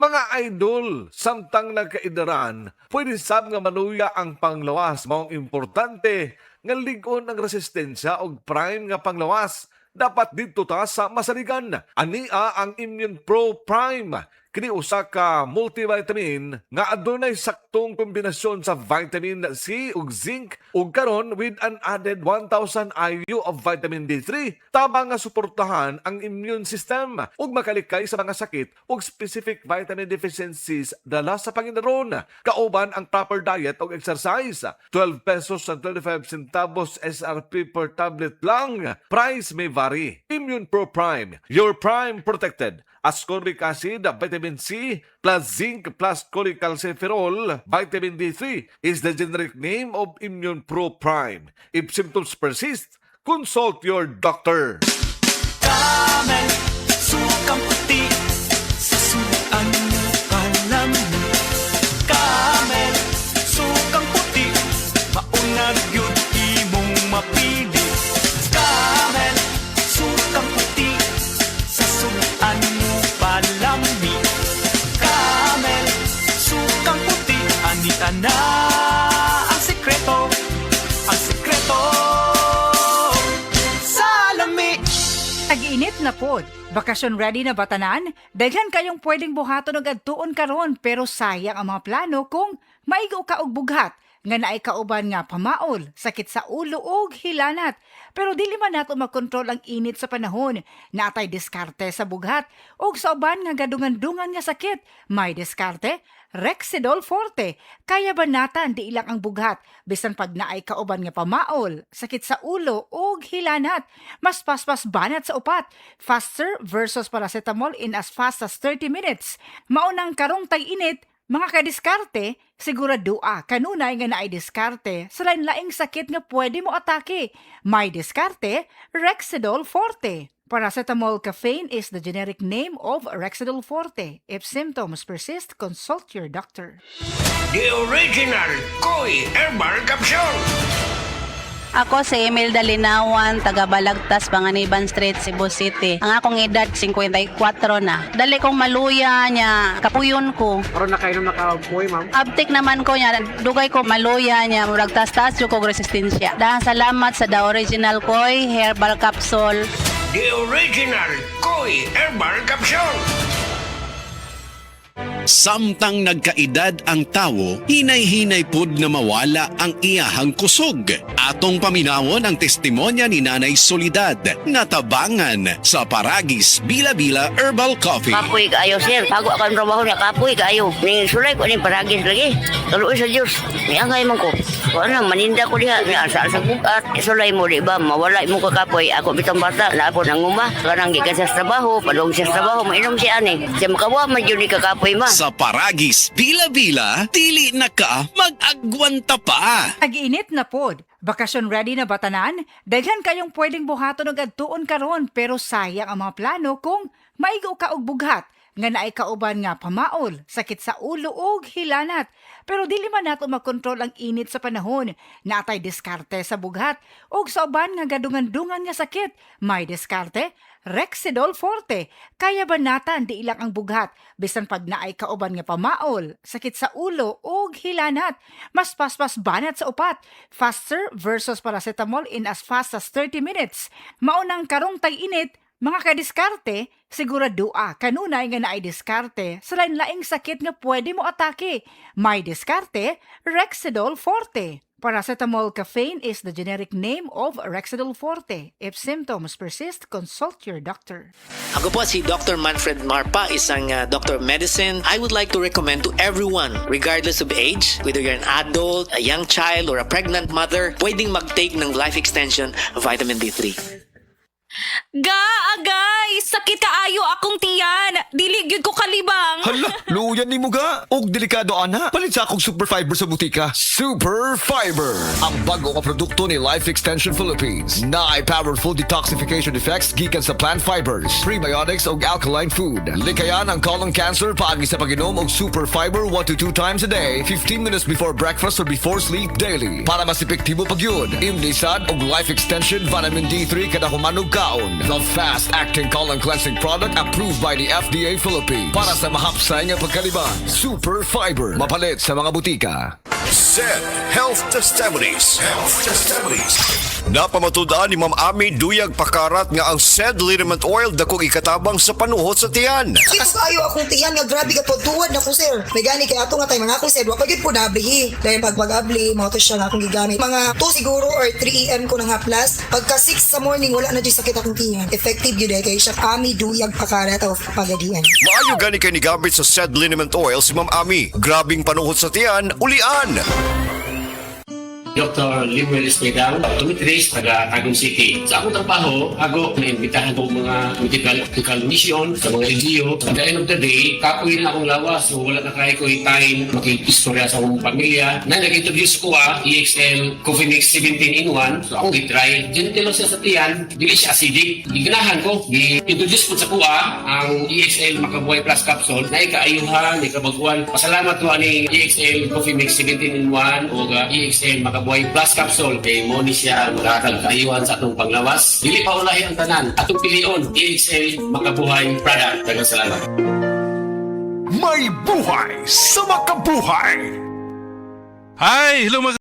Mga idol, samtang nagkaidaran, pwede sab nga maluya ang panglawas. Maong importante nga ligon ang resistensya o prime nga panglawas. Dapat dito ta sa masaligan. Ania ang Immune Pro Prime. Kini usa ka multivitamin nga adunay saktong kombinasyon sa vitamin C ug zinc ug karon with an added 1,000 IU of vitamin D3 tabang nga suportahan ang immune system ug makalikay sa mga sakit ug specific vitamin deficiencies dala sa panginaron. Kauban ang proper diet ug exercise. 12 pesos and 25 centavos SRP per tablet lang. Price may vary. Immune Pro Prime, your prime protected. Ascorbic acid, vitamin C, plus zinc, plus cholecalciferol, vitamin D3 is the generic name of Immune Pro Prime. If symptoms persist, consult your doctor. Camel, sukang puti, sasuan mo alam mo. Camel, sukang puti, maunag yun imong mapili. Camel, sukang puti, sasuan mo palami. Camel, sukang puti, anita na ang sekreto, ang sekreto. Salami! Tag-init na pod. Bakasyon ready na batanan? Daghan kayong pwedeng buhaton og adtuon karon pero sayang ang mga plano kung maigo ka og bughat nga naay kauban nga pamaol, sakit sa ulo ug hilanat. Pero dili man nato makontrol ang init sa panahon. Natay diskarte sa bughat ug sa uban nga gadungan-dungan nga sakit. May diskarte Rexidol Forte. Kaya banatan di ilang ang bughat bisan pag naay kauban nga pamaol, sakit sa ulo ug hilanat. Mas paspas banat sa upat. Faster versus paracetamol in as fast as 30 minutes. Maunang karong tag-init, mga kadiskarte, siguradua kanunay nga naay diskarte sa lain-laing sakit nga pwede mo atake. May diskarte Rexidol Forte. Paracetamol caffeine is the generic name of Rexidol Forte. If symptoms persist, consult your doctor. The original Koi Herbal Capsule. Ako si Imelda Linawan, taga Balagtas, Panganiban Street, Cebu City. Ang akong edad, 54 na. Dali kong maluya niya, kapuyon ko. Karon na kayo na nakapoy, ma'am. Abtik naman ko niya, dugay ko maluya niya, murag tas-tas yung kong resistensya. Dahil salamat sa The Original Koi Herbal Capsule. The original Koi Herbal Capsule. Samtang nagkaedad ang tawo, hinay-hinay pud na mawala ang iyahang kusog. Atong paminawon ang testimonya ni Nanay Solidad, natabangan sa Paragis Bila-Bila Herbal Coffee. Kapoy kaayo, sir. Bago ako ang trabaho niya, kapoy kaayo. Ning sulay ko ning paragis lagi. Tuloy sa Diyos. May angay man ko. Kung ano, maninda ko diha. May asa-asa bukat. Sulay mo, di ba? Mawala mo ka kapoy. Ako bitang bata. Naapon ang nguma. Kanang gikan sa trabaho. Padong sa trabaho. Mainom siya ani. Siya makawa, madyo ni ka kapoy ma. Sa Paragis Bila-Bila, dili na ka mag-agwanta pa. Tag-init na pod. Bakasyon ready na batanan? Daghan kayong pwedeng buhaton og adtuon karon pero sayang ang mga plano kung maigo ka og bughat nga naay kauban nga pamaol, sakit sa ulo ug hilanat. Pero dili man nato makontrol ang init sa panahon. Natay diskarte sa bughat ug sa uban nga gadungan-dungan nga sakit. May diskarte Rexidol Forte. Kaya banatan di ilang ang bughat bisan pag naay kauban nga pamaol, sakit sa ulo ug hilanat. Mas paspas banat sa upat. Faster versus paracetamol in as fast as 30 minutes. Maunang karong tag-init, mga kadiskarte, siguradua kanunay nga naay diskarte sa lain-laing sakit nga pwede mo atake. May diskarte Rexidol Forte. Paracetamol caffeine is the generic name of Rexidol Forte. If symptoms persist, consult your doctor. Ako po si Dr. Manfred Marpa, isang doctor of medicine. I would like to recommend to everyone, regardless of age, whether you're an adult, a young child, or a pregnant mother, pwedeng mag-take ng life extension vitamin D3. Agay! Sakit kaayo akong tiyan! Dili gyud ko kalibang! Hala, luyan ni mo ga. Og delikado ana. Palit sa akong Super Fiber sa butika. Super Fiber, ang bago nga produkto ni Life Extension Philippines. Na ay powerful detoxification effects gikan sa plant fibers, prebiotics ug alkaline food. Likayan ang colon cancer paagi sa pag-inom og Super Fiber 1 to 2 times a day, 15 minutes before breakfast or before sleep daily. Para mas epektibo pagyud, imlisad og Life Extension Vitamin D3 kada humanog kaon. Colon, the fast-acting colon cleansing product approved by the FDA Philippines. Para sa mahapsay nga pagkaliban, Super Fiber. Mapalit sa mga butika. SED Health Testimonies. Napamatudaan ni Ma'am Ami Duyag Pakarat nga ang SED liniment oil dakong ikatabang sa panuhot sa tiyan. Mas ayo akong tiyan nga grabe ka to tuwad na ko sir. May gani kay ato nga tay mga akong sir wa pagid po nablihi. Dahil pag-abli mo to siya nga akong gigamit. Mga 2 siguro or 3 AM ko na nga plus. Pagka 6 sa morning wala na di sakit akong tiyan. Effective gyud kay siya Ami Duyag Pakarat of Pagadian. Maayo gani kay ni gamit sa SED liniment oil si Ma'am Ami. Grabing panuhot sa tiyan, ulian. Dr. Limuel Espedal, optometrist, taga Tagum City. Sa akong trabaho, ako naimbitahan po mga medical mission sa mga NGO. At the end of the day, kapoy na akong lawas. So wala na kaya ko time makikistorya sa akong pamilya. Na nag-introduce ko EXL Coffee Mix 17-in-1. So akong gitry. Gentle siya sa tiyan, dili siya acidic. Giganahan ko. Gi-introduce po sa kuha ang EXL Makabuhay Plus Capsule na ikaayuhan, ikabaguan. Pasalamat ko ani EXL Coffee Mix 17-in-1 o EXL Makabuhay Plus Capsule kay mo ni siya magkakal kaayuhan sa atong panglawas. Dili pa ulahi ang tanan. Atong pilion, EXL Makabuhay product. Daghang salamat. May buhay sa makabuhay. Hi! Hello mga